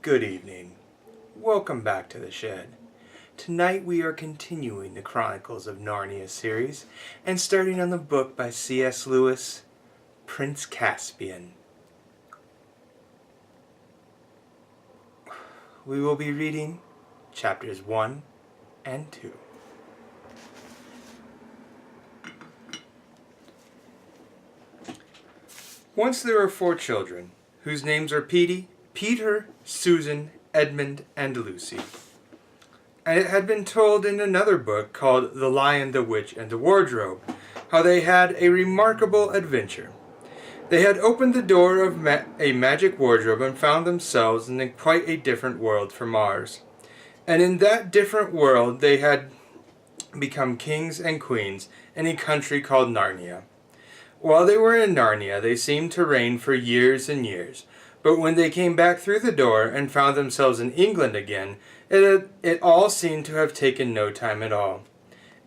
Good evening. Welcome back to the shed. Tonight we are continuing the Chronicles of Narnia series and starting on the book by C.S. Lewis, Prince Caspian. We will be reading chapters 1 and 2. Once there were 4 children, whose names are Peter, Susan, Edmund, and Lucy. And it had been told in another book called The Lion, the Witch, and the Wardrobe, how they had a remarkable adventure. They had opened the door of a magic wardrobe and found themselves in quite a different world from ours. And in that different world they had become kings and queens in a country called Narnia. While they were in Narnia, they seemed to reign for years and years. But when they came back through the door and found themselves in England again, it all seemed to have taken no time at all.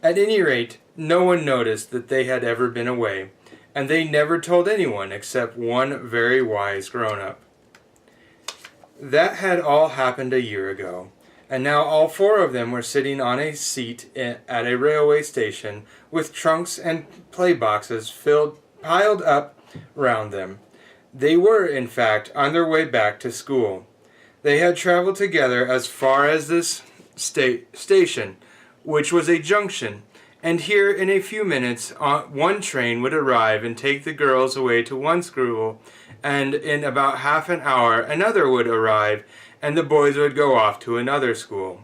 At any rate, no one noticed that they had ever been away, and they never told anyone except one very wise grown-up. That had all happened a year ago, and now all 4 of them were sitting on a seat at a railway station with trunks and play boxes piled up round them. They were, in fact, on their way back to school. They had traveled together as far as this station, which was a junction, and here in a few minutes one train would arrive and take the girls away to one school, and in about half an hour another would arrive, and the boys would go off to another school.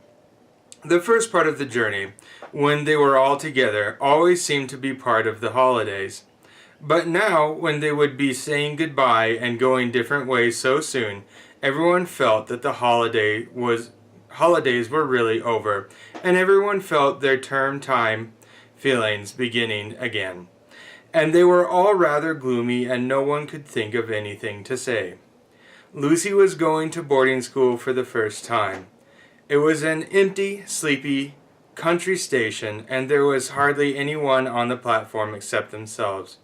The first part of the journey, when they were all together, always seemed to be part of the holidays. But now, when they would be saying goodbye and going different ways so soon, everyone felt that the holidays were really over, and everyone felt their term time feelings beginning again. And they were all rather gloomy, and no one could think of anything to say. Lucy was going to boarding school for the first time. It was an empty, sleepy country station, and there was hardly anyone on the platform except themselves.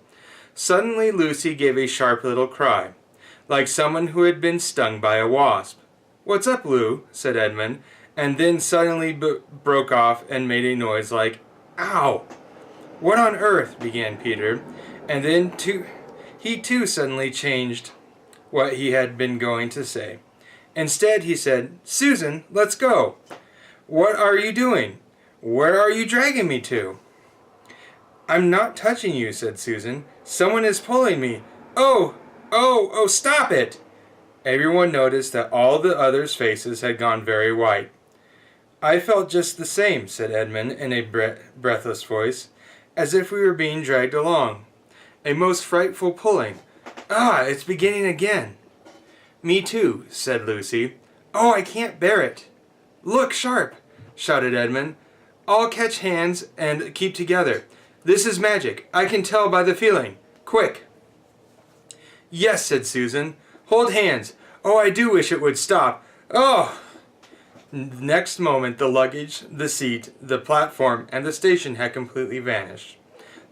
Suddenly Lucy gave a sharp little cry, like someone who had been stung by a wasp. "What's up, Lou?" said Edmund, and then suddenly broke off and made a noise like, "Ow!" "What on earth?" began Peter, and then he too suddenly changed what he had been going to say. Instead he said, "Susan, let's go." "What are you doing? Where are you dragging me to?" "I'm not touching you," said Susan. "Someone is pulling me. Oh, stop it!" Everyone noticed that all the others' faces had gone very white. "I felt just the same," said Edmund in a breathless voice, "as if we were being dragged along. A most frightful pulling. It's beginning again." "Me too," said Lucy. "Oh, I can't bear it." "Look sharp!" shouted Edmund. "All catch hands and keep together. This is magic. I can tell by the feeling. Quick!" "Yes," said Susan. "Hold hands. Oh, I do wish it would stop. Oh!" Next moment the luggage, the seat, the platform, and the station had completely vanished.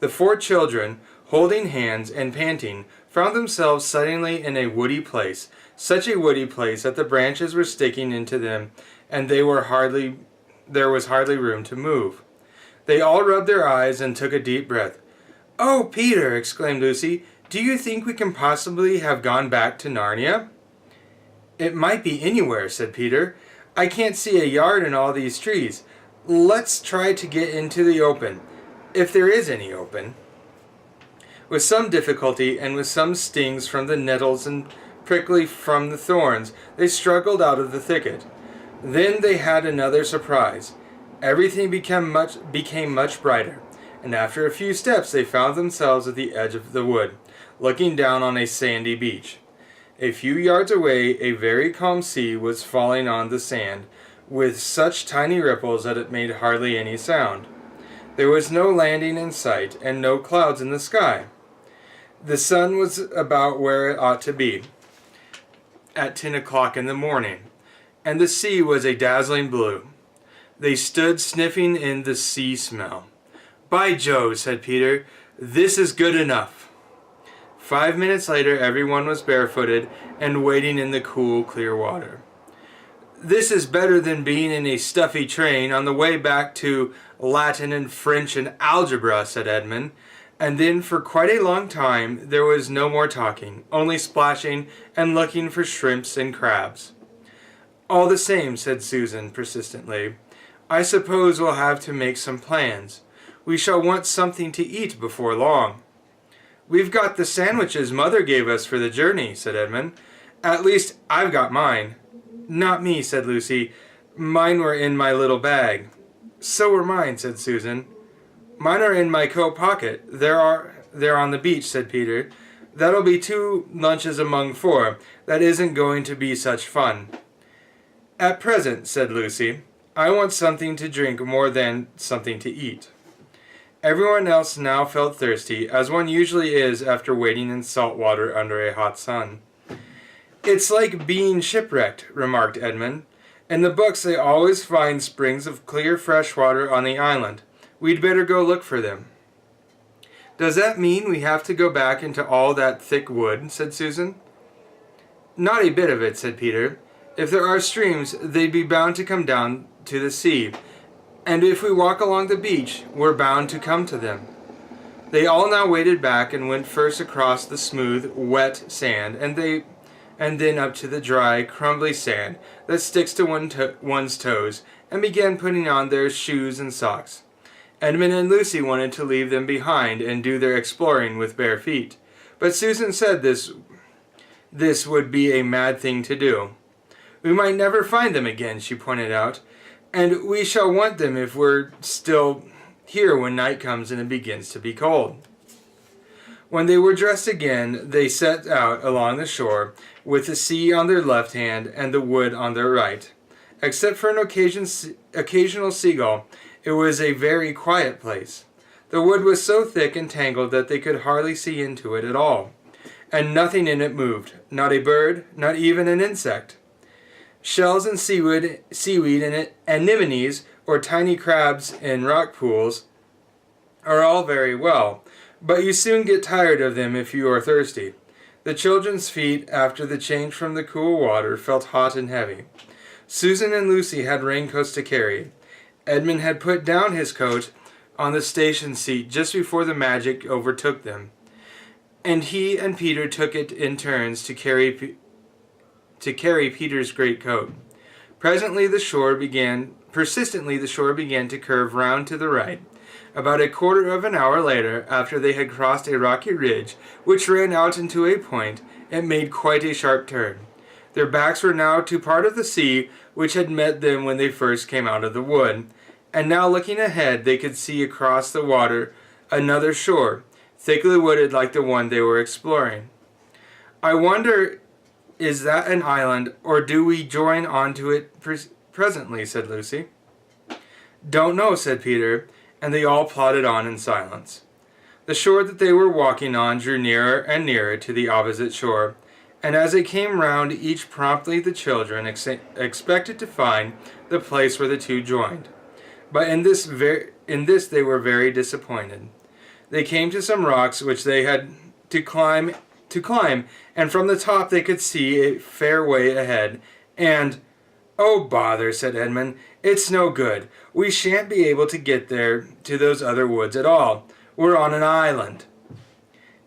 The 4 children, holding hands and panting, found themselves suddenly in a woody place, such a woody place that the branches were sticking into them, and there was hardly room to move. They all rubbed their eyes and took a deep breath. "Oh, Peter!" exclaimed Lucy. "Do you think we can possibly have gone back to Narnia?" "It might be anywhere," said Peter. "I can't see a yard in all these trees. Let's try to get into the open, if there is any open." With some difficulty, and with some stings from the nettles and prickly from the thorns, they struggled out of the thicket. Then they had another surprise. Everything became much brighter, and after a few steps they found themselves at the edge of the wood, looking down on a sandy beach. A few yards away a very calm sea was falling on the sand, with such tiny ripples that it made hardly any sound. There was no landing in sight, and no clouds in the sky. The sun was about where it ought to be, at 10 o'clock in the morning, and the sea was a dazzling blue. They stood sniffing in the sea smell. "By Jove," said Peter, "this is good enough." 5 minutes later everyone was barefooted and wading in the cool, clear water. This is better than being in a stuffy train on the way back to Latin and French and algebra, said Edmund. And then for quite a long time there was no more talking, only splashing and looking for shrimps and crabs. All the same, said Susan persistently, I suppose we'll have to make some plans. We shall want something to eat before long. We've got the sandwiches Mother gave us for the journey, said Edmund. At least I've got mine. Not me, said Lucy. Mine were in my little bag. So were mine, said Susan. Mine are in my coat pocket. They're on the beach, said Peter. That'll be 2 lunches among 4. That isn't going to be such fun. At present, said Lucy, I want something to drink more than something to eat. Everyone else now felt thirsty, as one usually is after wading in salt water under a hot sun. It's like being shipwrecked, remarked Edmund. In the books they always find springs of clear fresh water on the island. We'd better go look for them. Does that mean we have to go back into all that thick wood? Said Susan. Not a bit of it, said Peter. If there are streams, they'd be bound to come down to the sea. And if we walk along the beach, we're bound to come to them. They all now waded back and went first across the smooth, wet sand, and then up to the dry, crumbly sand that sticks to one's toes, and began putting on their shoes and socks. Edmund and Lucy wanted to leave them behind and do their exploring with bare feet, but Susan said this would be a mad thing to do. We might never find them again, she pointed out, and we shall want them if we're still here when night comes and it begins to be cold. When they were dressed again, they set out along the shore, with the sea on their left hand and the wood on their right. Except for an occasional seagull, it was a very quiet place. The wood was so thick and tangled that they could hardly see into it at all, and nothing in it moved, not a bird, not even an insect. Shells and seaweed and anemones, or tiny crabs in rock pools, are all very well, but you soon get tired of them if you are thirsty. The children's feet, after the change from the cool water, felt hot and heavy. Susan and Lucy had raincoats to carry. Edmund had put down his coat on the station seat just before the magic overtook them, and he and Peter took it in turns to carry Peter's great coat. Persistently the shore began to curve round to the right. About a quarter of an hour later, after they had crossed a rocky ridge which ran out into a point, it made quite a sharp turn. Their backs were now to part of the sea which had met them when they first came out of the wood, and now looking ahead they could see across the water another shore, thickly wooded like the one they were exploring. I wonder, is that an island, or do we join on to it presently? Said Lucy. Don't know, said Peter, and they all plodded on in silence. The shore that they were walking on drew nearer and nearer to the opposite shore, and as they came round each promptly the children expected to find the place where the two joined. But in this they were very disappointed. They came to some rocks which they had to climb, and from the top they could see a fair way ahead, and "Oh, bother," said Edmund. "It's no good. We shan't be able to get there to those other woods at all. We're on an island."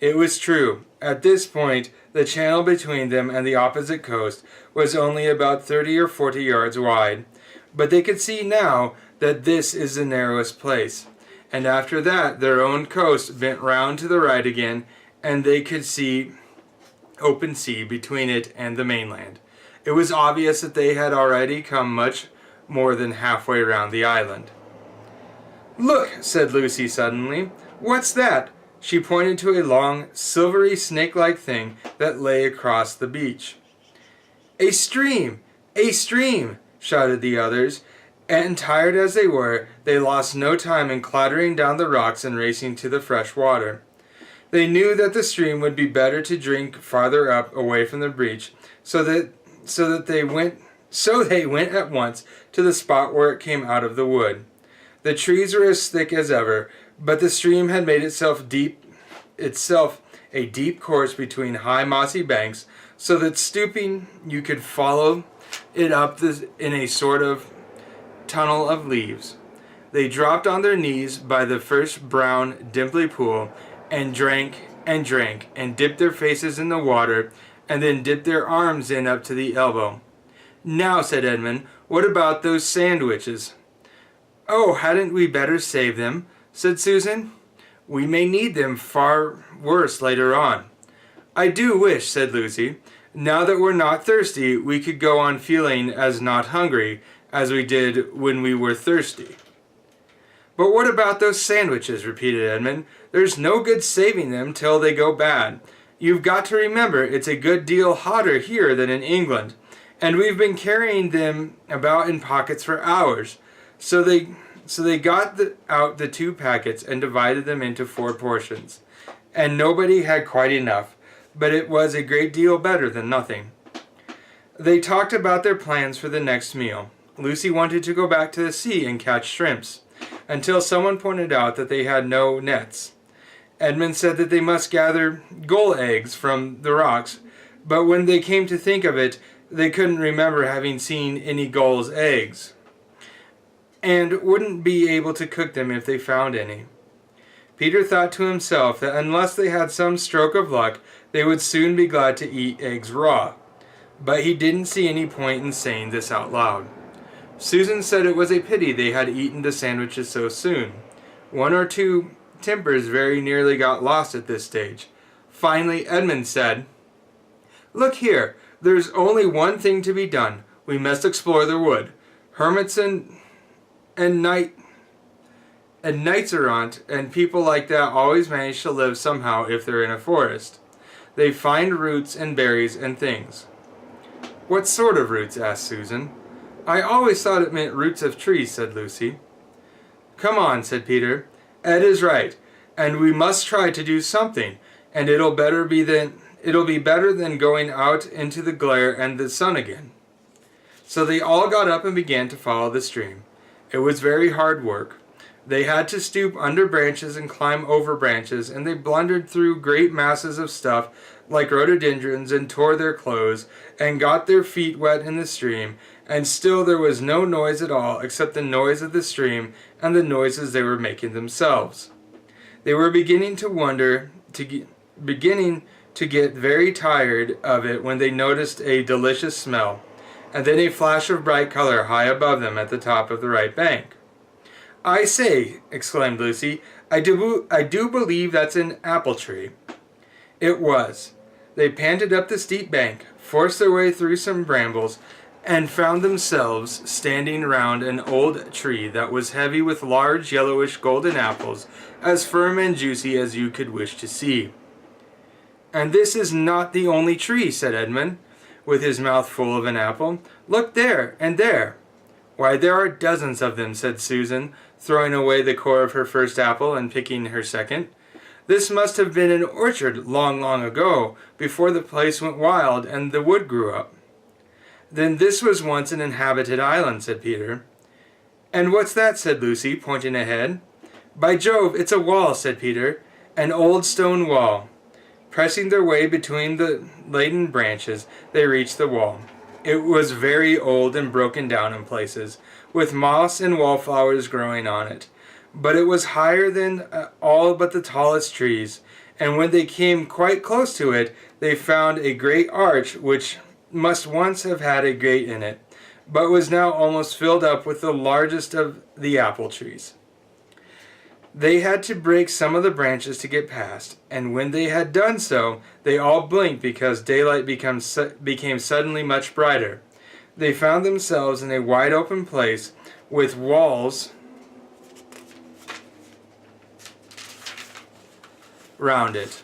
It was true. At this point, the channel between them and the opposite coast was only about 30 or 40 yards wide, but they could see now that this is the narrowest place, and after that their own coast bent round to the right again, and they could see open sea between it and the mainland. It was obvious that they had already come much more than halfway round the island. "Look," said Lucy suddenly. "What's that?" She pointed to a long, silvery, snake-like thing that lay across the beach. "A stream! A stream!" shouted the others, and tired as they were, they lost no time in clattering down the rocks and racing to the fresh water. They knew that the stream would be better to drink farther up away from the beach, so they went at once to the spot where it came out of the wood. The trees were as thick as ever, but the stream had made itself a deep course between high mossy banks, so that stooping you could follow it up in a sort of tunnel of leaves. They dropped on their knees by the first brown, dimply pool and drank and drank and dipped their faces in the water and then dipped their arms in up to the elbow. "Now," said Edmund, "what about those sandwiches?" "Oh, hadn't we better save them?" said Susan. "We may need them far worse later on." "I do wish," said Lucy, "now that we're not thirsty, we could go on feeling as not hungry as we did when we were thirsty." "But what about those sandwiches?" repeated Edmund. "There's no good saving them till they go bad. You've got to remember it's a good deal hotter here than in England, and we've been carrying them about in pockets for hours." So they got out the 2 packets and divided them into 4 portions, and nobody had quite enough, but it was a great deal better than nothing. They talked about their plans for the next meal. Lucy wanted to go back to the sea and catch shrimps, until someone pointed out that they had no nets. Edmund said that they must gather gull eggs from the rocks, but when they came to think of it, they couldn't remember having seen any gull's eggs, and wouldn't be able to cook them if they found any. Peter thought to himself that unless they had some stroke of luck, they would soon be glad to eat eggs raw, but he didn't see any point in saying this out loud. Susan said it was a pity they had eaten the sandwiches so soon. 1 or 2 tempers very nearly got lost at this stage. Finally, Edmund said, "Look here, there's only one thing to be done. We must explore the wood. Hermits and knights errant and people like that always manage to live somehow if they're in a forest. They find roots and berries and things." "What sort of roots?" asked Susan. "I always thought it meant roots of trees," said Lucy. "Come on," said Peter. "Ed is right, and we must try to do something, and it'll be better than going out into the glare and the sun again." So they all got up and began to follow the stream. It was very hard work. They had to stoop under branches and climb over branches, and they blundered through great masses of stuff like rhododendrons and tore their clothes and got their feet wet in the stream, and still there was no noise at all except the noise of the stream and the noises they were making themselves. They were beginning to get very tired of it when they noticed a delicious smell, and then a flash of bright color high above them at the top of the right bank. "I say," exclaimed Lucy, I do believe that's an apple tree." It was. They panted up the steep bank, forced their way through some brambles, and found themselves standing round an old tree that was heavy with large yellowish golden apples, as firm and juicy as you could wish to see. "And this is not the only tree," said Edmund, with his mouth full of an apple. "Look there, and there." "Why, there are dozens of them," said Susan, throwing away the core of her first apple and picking her second. "This must have been an orchard long, long ago, before the place went wild and the wood grew up." "Then this was once an inhabited island," said Peter. "And what's that?" said Lucy, pointing ahead. "By Jove, it's a wall," said Peter. "An old stone wall." Pressing their way between the laden branches, they reached the wall. It was very old and broken down in places, with moss and wallflowers growing on it. But it was higher than all but the tallest trees, and when they came quite close to it, they found a great arch which must once have had a gate in it, but was now almost filled up with the largest of the apple trees. They had to break some of the branches to get past, and when they had done so, they all blinked because daylight became suddenly much brighter. They found themselves in a wide open place with walls round it.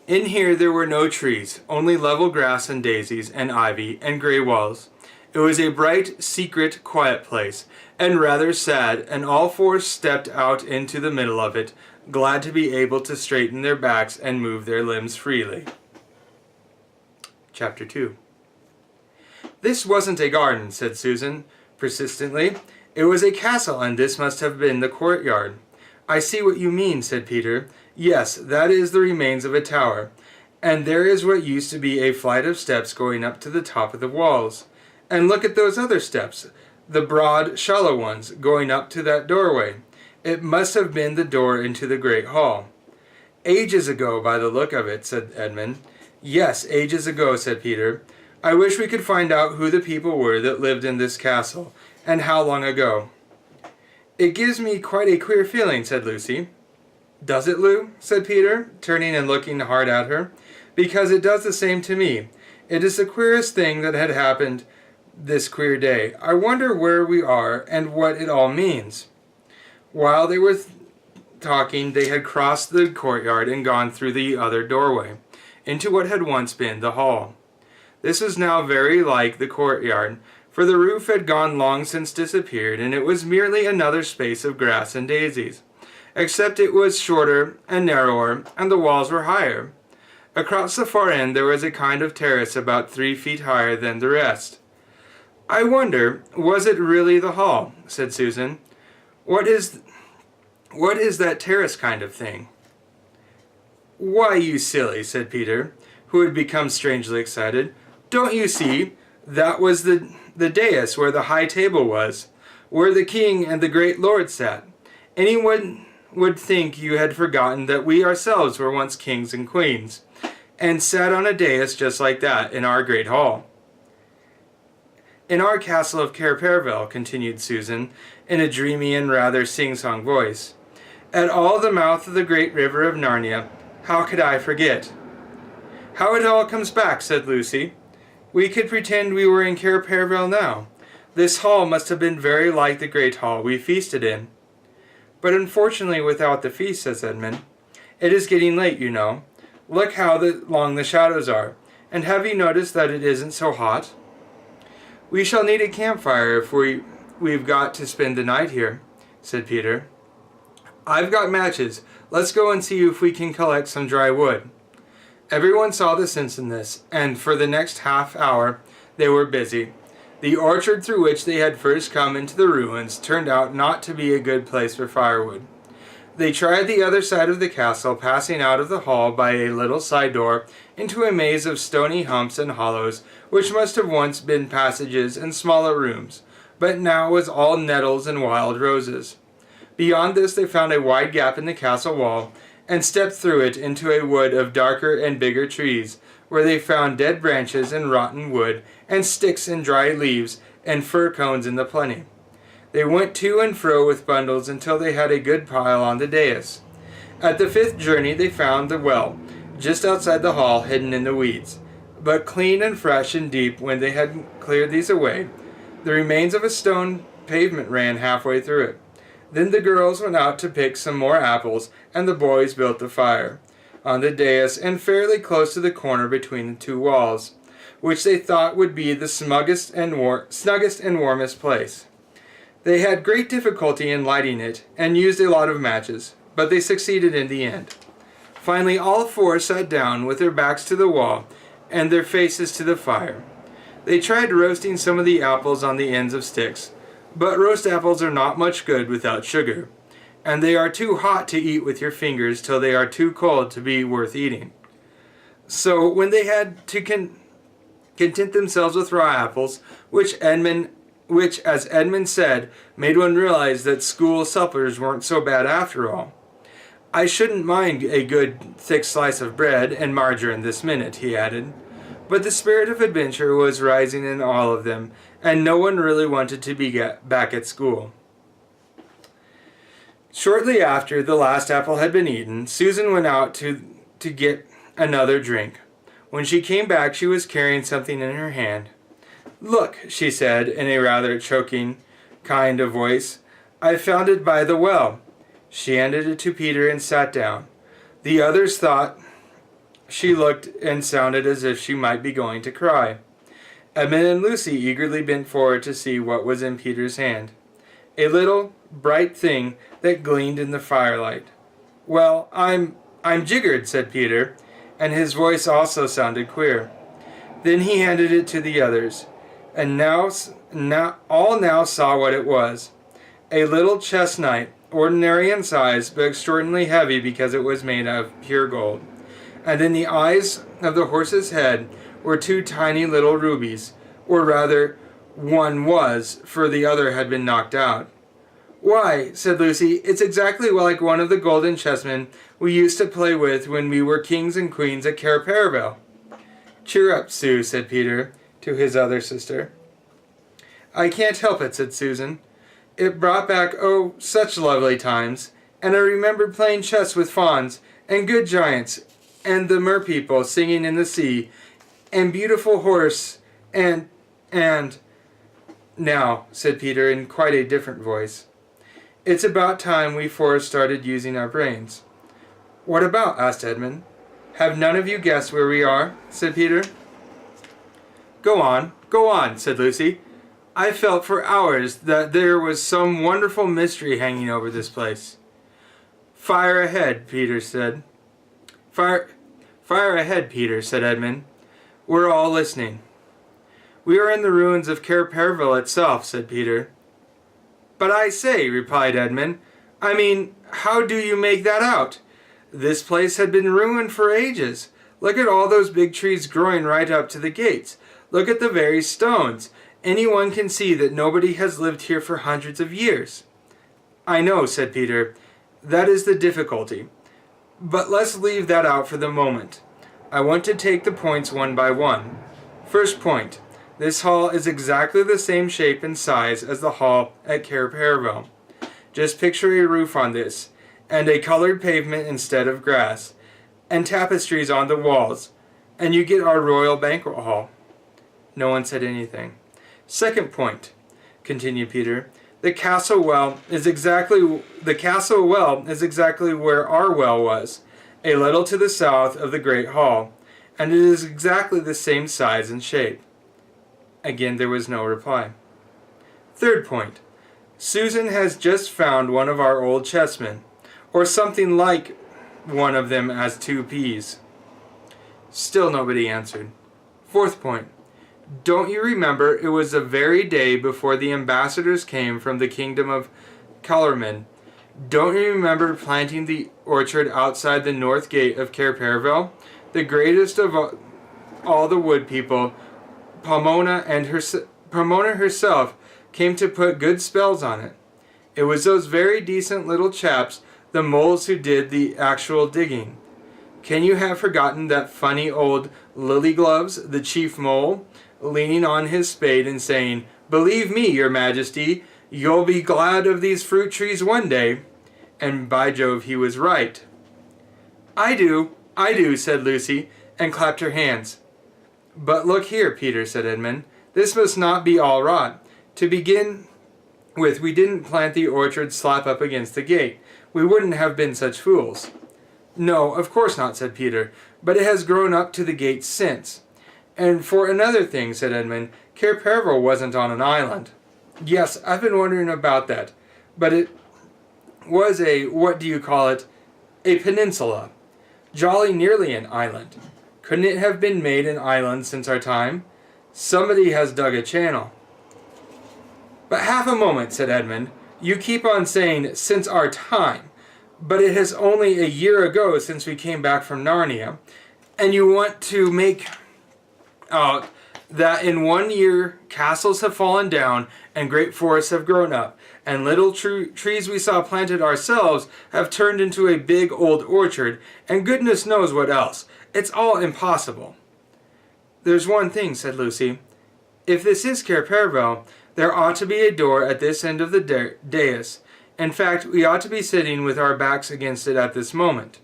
In here there were no trees, only level grass and daisies and ivy and gray walls. It was a bright, secret, quiet place, and rather sad, and all 4 stepped out into the middle of it, glad to be able to straighten their backs and move their limbs freely. Chapter 2. "This wasn't a garden," said Susan, persistently. "It was a castle, and this must have been the courtyard." "I see what you mean," said Peter. "Yes, that is the remains of a tower. And there is what used to be a flight of steps going up to the top of the walls. And look at those other steps, the broad, shallow ones, going up to that doorway. It must have been the door into the great hall. Ages ago, by the look of it, said Edmund. Yes, ages ago, said Peter. I wish we could find out who the people were that lived in this castle, and how long ago. It gives me quite a queer feeling, said Lucy. Does it, Lou? Said Peter, turning and looking hard at her. Because it does the same to me. It is the queerest thing that had happened this queer day. I wonder where we are and what it all means. While they were talking, they had crossed the courtyard and gone through the other doorway, into what had once been the hall. This was now very like the courtyard, for the roof had long since disappeared, and it was merely another space of grass and daisies, except it was shorter and narrower, and the walls were higher. Across the far end there was a kind of terrace about 3 feet higher than the rest. I wonder, was it really the hall? Said Susan. What is that terrace kind of thing? Why, you silly, said Peter, who had become strangely excited. Don't you see? That was the dais where the high table was, where the king and the great lord sat. Anyone would think you had forgotten that we ourselves were once kings and queens, and sat on a dais just like that in our great hall. In our castle of Cairperville, continued Susan, in a dreamy and rather sing-song voice, at all the mouth of the great river of Narnia, how could I forget? How it all comes back, said Lucy. We could pretend we were in Cairperville now. This hall must have been very like the great hall we feasted in. But without the feast, says Edmund. It is getting late, you know. Look how long the shadows are. And have you noticed that it isn't so hot? We shall need a campfire if we've got to spend the night here, said Peter. I've got matches. Let's go and see if we can collect some dry wood. Everyone saw the sense in this, and for the next half hour they were busy. The orchard through which they had first come into the ruins turned out not to be a good place for firewood. They tried the other side of the castle, passing out of the hall by a little side door into a maze of stony humps and hollows, which must have once been passages and smaller rooms, but now was all nettles and wild roses. Beyond this they found a wide gap in the castle wall, and stepped through it into a wood of darker and bigger trees, where they found dead branches and rotten wood, and sticks and dry leaves, and fir cones in the plenty. They went to and fro with bundles until they had a good pile on the dais. At the 5th journey they found the well, just outside the hall, hidden in the weeds, but clean and fresh and deep when they had cleared these away. The remains of a stone pavement ran halfway through it. Then the girls went out to pick some more apples, and the boys built the fire on the dais and fairly close to the corner between the 2 walls, which they thought would be the snuggest and warmest place. They had great difficulty in lighting it, and used a lot of matches, but they succeeded in the end. Finally all 4 sat down with their backs to the wall and their faces to the fire. They tried roasting some of the apples on the ends of sticks, but roast apples are not much good without sugar, and they are too hot to eat with your fingers till they are too cold to be worth eating. So when they had to content themselves with raw apples, which, as Edmund said, made one realize that school suppers weren't so bad after all. I shouldn't mind a good thick slice of bread and margarine this minute, he added. But the spirit of adventure was rising in all of them, and no one really wanted to be back at school. Shortly after the last apple had been eaten, Susan went out to get another drink. When she came back, she was carrying something in her hand. Look, she said in a rather choking kind of voice, I found it by the well. She handed it to Peter and sat down. The others thought she looked and sounded as if she might be going to cry. Edmund and Lucy eagerly bent forward to see what was in Peter's hand. A little, bright thing that gleamed in the firelight. Well, I'm jiggered, said Peter, and his voice also sounded queer. Then he handed it to the others, and now all saw what it was. A little chess knight, ordinary in size, but extraordinarily heavy because it was made of pure gold. and in the eyes of the horse's head were two tiny little rubies, or rather, one was, for the other had been knocked out. "Why," said Lucy, "it's exactly like one of the golden chessmen we used to play with when we were kings and queens at Cair Paravel." "Cheer up, Sue," said Peter to his other sister. "I can't help it," said Susan. "It brought back, oh, such lovely times, and I remembered playing chess with fauns, and good giants, and the merpeople singing in the sea, and beautiful horse, and... "Now," said Peter in quite a different voice, "it's about time we four started using our brains." "What about?" asked Edmund. "Have none of you guessed where we are?" said Peter. Go on," said Lucy. "I felt for hours that there was some wonderful mystery hanging over this place." "Fire ahead," Peter said. Fire ahead, Peter," said Edmund. "We're all listening." "We are in the ruins of Cair Paravel itself," said Peter. "But I say," replied Edmund, "I mean, how do you make that out? This place had been ruined for ages. Look at all those big trees growing right up to the gates. Look at the very stones. Anyone can see that nobody has lived here for hundreds of years." "I know," said Peter. "That is the difficulty. But let's leave that out for the moment. I want to take the points one by one. First point. This hall is exactly the same shape and size as the hall at Cair Paravel. Just picture a roof on this, and a colored pavement instead of grass, and tapestries on the walls, and you get our royal banquet hall." No one said anything. "Second point," continued Peter, the castle well is exactly where our well was, a little to the south of the great hall, and it is exactly the same size and shape." Again there was no reply. "Third point. Susan has just found one of our old chessmen, or something like one of them as 2 peas. Still nobody answered. Fourth point. Don't you remember it was the very day before the ambassadors came from the kingdom of Calormen? Don't you remember planting the orchard outside the north gate of Cair Paravel? The greatest of all the wood people, Pomona herself, came to put good spells on it. It was those very decent little chaps, the moles, who did the actual digging. Can you have forgotten that funny old Lilygloves, the chief mole, leaning on his spade and saying, 'Believe me, your majesty, you'll be glad of these fruit trees one day'? And by Jove, he was right." I do, said Lucy, and clapped her hands. "But look here, Peter," said Edmund, "this must not be all rot. To begin with, we didn't plant the orchard slap up against the gate. We wouldn't have been such fools." "No, of course not," said Peter, "but it has grown up to the gate since. And for another thing," said Edmund, "Cair Paravel wasn't on an island." "Yes, I've been wondering about that, but it was a peninsula. Jolly nearly an island. Couldn't it have been made an island since our time? Somebody has dug a channel." "But half a moment," said Edmund. "You keep on saying 'since our time,' but it is only a year ago since we came back from Narnia, and you want to make out that in 1 year castles have fallen down and great forests have grown up, and little trees we saw planted ourselves have turned into a big old orchard, and goodness knows what else. It's all impossible." "There's one thing," said Lucy. "If this is Cair Paravel, there ought to be a door at this end of the dais. In fact, we ought to be sitting with our backs against it at this moment.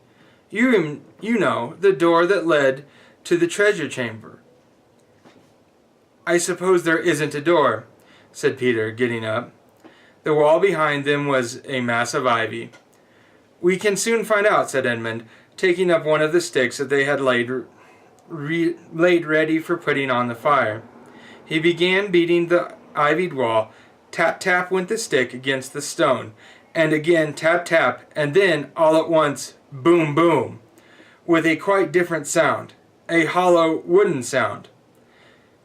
You know, the door that led to the treasure chamber." "I suppose there isn't a door," said Peter, getting up. The wall behind them was a mass of ivy. "We can soon find out," said Edmund, taking up one of the sticks that they had laid ready for putting on the fire. He began beating the ivied wall. Tap, tap went the stick against the stone, and again tap, tap, and then, all at once, boom, boom, with a quite different sound, a hollow, wooden sound.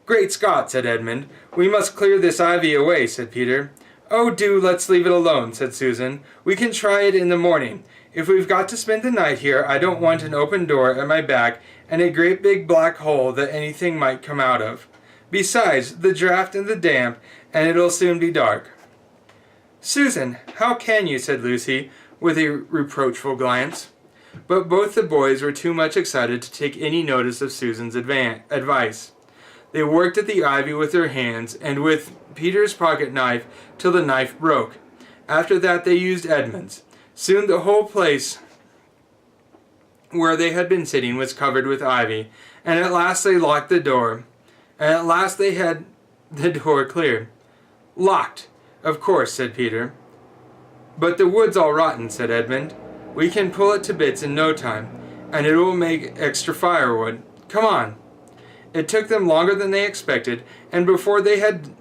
"Great Scott," said Edmund, "we must clear this ivy away," said Peter. "Oh, do let's leave it alone," said Susan. "We can try it in the morning. If we've got to spend the night here, I don't want an open door at my back and a great big black hole that anything might come out of. Besides, the draft and the damp, and it'll soon be dark." "Susan, how can you?" said Lucy, with a reproachful glance. But both the boys were too much excited to take any notice of Susan's advice. They worked at the ivy with their hands, and with Peter's pocket knife, till the knife broke. After that they used Edmund's. Soon the whole place where they had been sitting was covered with ivy, and at last they locked the door. And at last they had the door cleared. "Locked, of course," said Peter. "But the wood's all rotten," said Edmund. "We can pull it to bits in no time, and it will make extra firewood. Come on." It took them longer than they expected, and before they had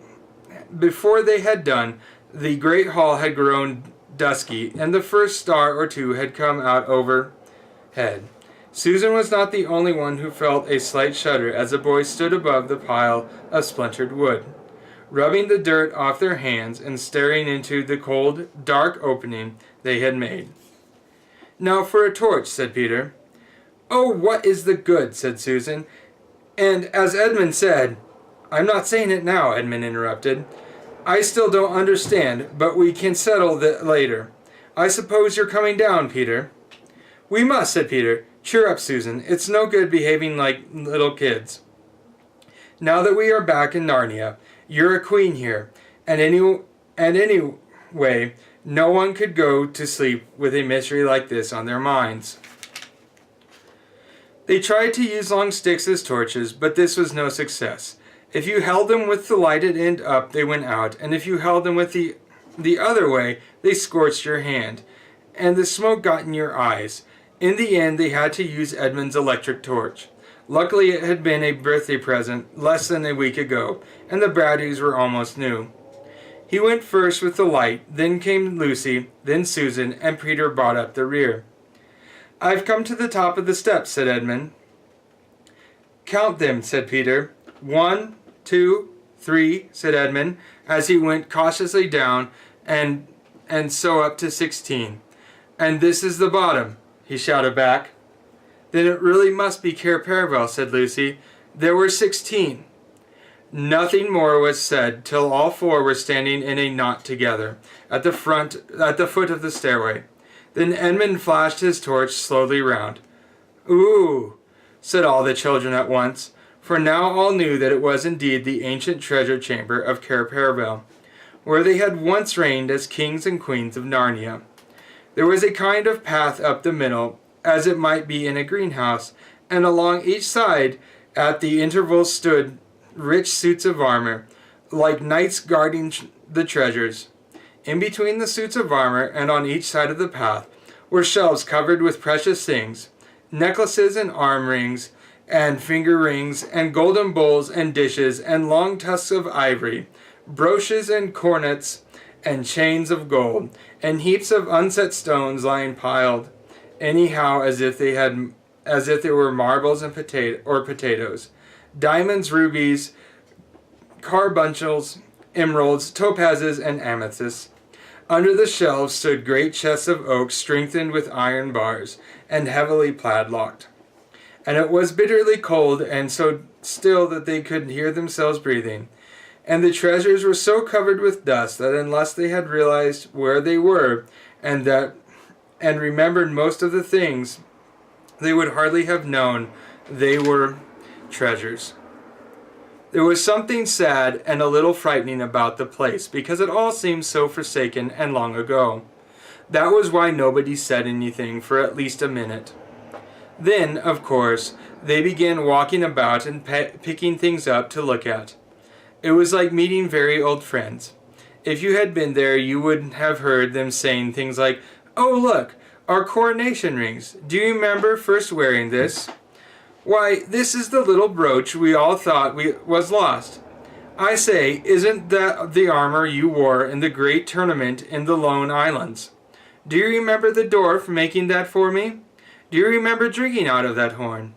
done, the great hall had grown dusky, and the first star or two had come out overhead. Susan was not the only one who felt a slight shudder as the boys stood above the pile of splintered wood, rubbing the dirt off their hands and staring into the cold, dark opening they had made. "Now for a torch," said Peter. "Oh, what is the good?" said Susan. "And as Edmund said—" "I'm not saying it now," Edmund interrupted. "I still don't understand, but we can settle that later. I suppose you're coming down, Peter?" "We must," said Peter. "Cheer up, Susan. It's no good behaving like little kids. Now that we are back in Narnia, you're a queen here, and anyway, no one could go to sleep with a mystery like this on their minds." They tried to use long sticks as torches, but this was no success. If you held them with the lighted end up, they went out, and if you held them with the other way, they scorched your hand, and the smoke got in your eyes. In the end, they had to use Edmund's electric torch. Luckily, it had been a birthday present less than a week ago, and the Brady's were almost new. He went first with the light, then came Lucy, then Susan, and Peter brought up the rear. "I've come to the top of the steps," said Edmund. "Count them," said Peter. "1, 2, 3, said Edmund, as he went cautiously down, and so up to 16. "And this is the bottom," he shouted back. "Then it really must be Cair Paravel," said Lucy. "There were 16. Nothing more was said till all four were standing in a knot together at the foot of the stairway. Then Edmund flashed his torch slowly round. "Ooh," said all the children at once, for now all knew that it was indeed the ancient treasure chamber of Cair Paravel, where they had once reigned as kings and queens of Narnia. There was a kind of path up the middle, as it might be in a greenhouse, and along each side at the intervals stood rich suits of armor, like knights guarding the treasures. In between the suits of armor and on each side of the path were shelves covered with precious things, necklaces and arm rings and finger rings and golden bowls and dishes and long tusks of ivory, brooches and cornets and chains of gold, and heaps of unset stones lying piled anyhow as if they were marbles and potatoes, diamonds, rubies, carbuncles, emeralds, topazes, and amethysts. Under the shelves stood great chests of oak strengthened with iron bars and heavily padlocked. And it was bitterly cold and so still that they could hear themselves breathing. And the treasures were so covered with dust that unless they had realized where they were and remembered most of the things, they would hardly have known they were treasures. There was something sad and a little frightening about the place, because it all seemed so forsaken and long ago. That was why nobody said anything for at least a minute. Then, of course, they began walking about and picking things up to look at. It was like meeting very old friends. If you had been there, you would have heard them saying things like, "Oh, look, our coronation rings. Do you remember first wearing this? Why, this is the little brooch we all thought was lost. I say, isn't that the armor you wore in the great tournament in the Lone Islands? Do you remember the dwarf making that for me? Do you remember drinking out of that horn?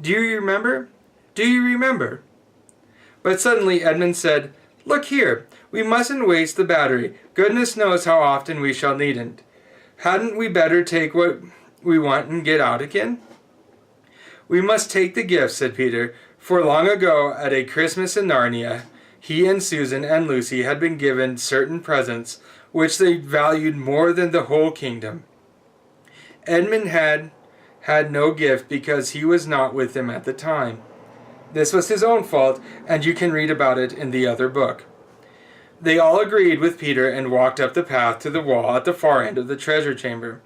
Do you remember? Do you remember?" But suddenly Edmund said, "Look here, we mustn't waste the battery. Goodness knows how often we shall need it. Hadn't we better take what we want and get out again? We must take the gifts, said Peter, for long ago at a Christmas in Narnia, he and Susan and Lucy had been given certain presents which they valued more than the whole kingdom. Edmund had no gift because he was not with them at the time. This was his own fault, and you can read about it in the other book. They all agreed with Peter and walked up the path to the wall at the far end of the treasure chamber.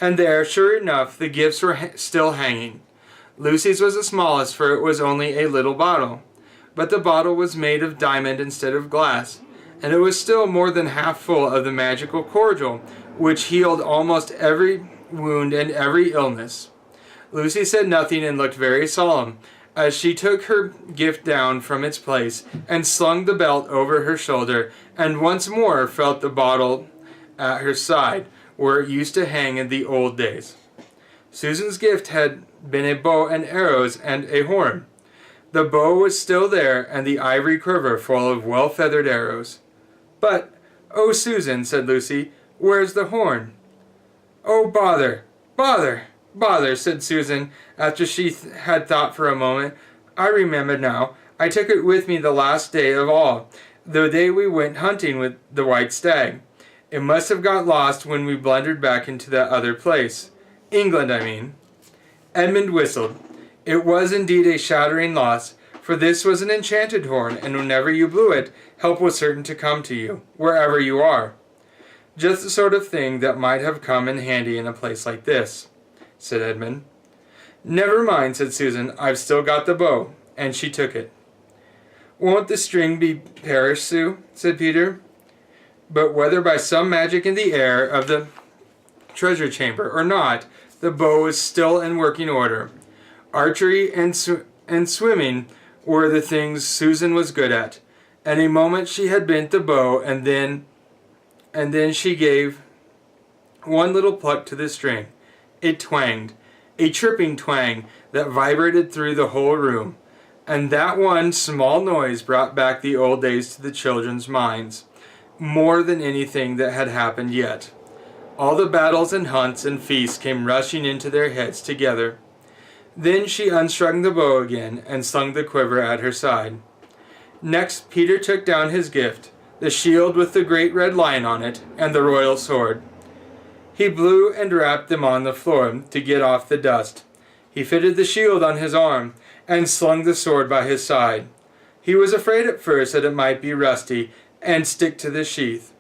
And there, sure enough, the gifts were still hanging. Lucy's was the smallest, for it was only a little bottle. But the bottle was made of diamond instead of glass, and it was still more than half full of the magical cordial, which healed almost every wound and every illness. Lucy said nothing and looked very solemn, as she took her gift down from its place and slung the belt over her shoulder, and once more felt the bottle at her side, where it used to hang in the old days. Susan's gift had been a bow and arrows and a horn. The bow was still there, and the ivory quiver full of well-feathered arrows. "But, oh, Susan," said Lucy, "where's the horn?" "Oh, bother, bother, bother," said Susan, after she had thought for a moment. "I remember now. I took it with me the last day of all, the day we went hunting with the white stag. It must have got lost when we blundered back into that other place. England, I mean." Edmund whistled. It was indeed a shattering loss, for this was an enchanted horn, and whenever you blew it, help was certain to come to you, wherever you are. "Just the sort of thing that might have come in handy in a place like this," said Edmund. "Never mind," said Susan. "I've still got the bow," and she took it. "Won't the string be perished, Sue?" said Peter. But whether by some magic in the air of the treasure chamber or not, the bow was still in working order. Archery and swimming were the things Susan was good at. In a moment she had bent the bow, and then she gave one little pluck to the string. It twanged, a tripping twang that vibrated through the whole room, and that one small noise brought back the old days to the children's minds, more than anything that had happened yet. All the battles and hunts and feasts came rushing into their heads together. Then she unstrung the bow again and slung the quiver at her side. Next Peter took down his gift, the shield with the great red lion on it, and the royal sword. He blew and rapped them on the floor to get off the dust. He fitted the shield on his arm and slung the sword by his side. He was afraid at first that it might be rusty and stick to the sheath.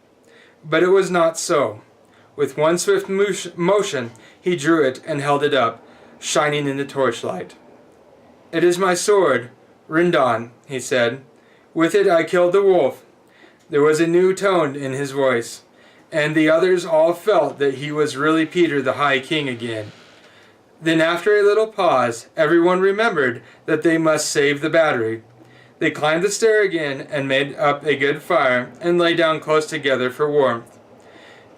But it was not so. With one swift motion he drew it and held it up, shining in the torchlight. "It is my sword, Rindon," he said. "With it I killed the wolf." There was a new tone in his voice, and the others all felt that he was really Peter the High King again. Then after a little pause, everyone remembered that they must save the battery. They climbed the stair again and made up a good fire and lay down close together for warmth.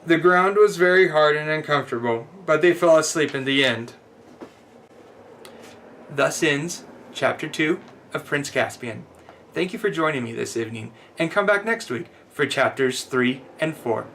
The ground was very hard and uncomfortable, but they fell asleep in the end. Thus ends Chapter 2 of Prince Caspian. Thank you for joining me this evening, and come back next week for Chapters 3 and 4.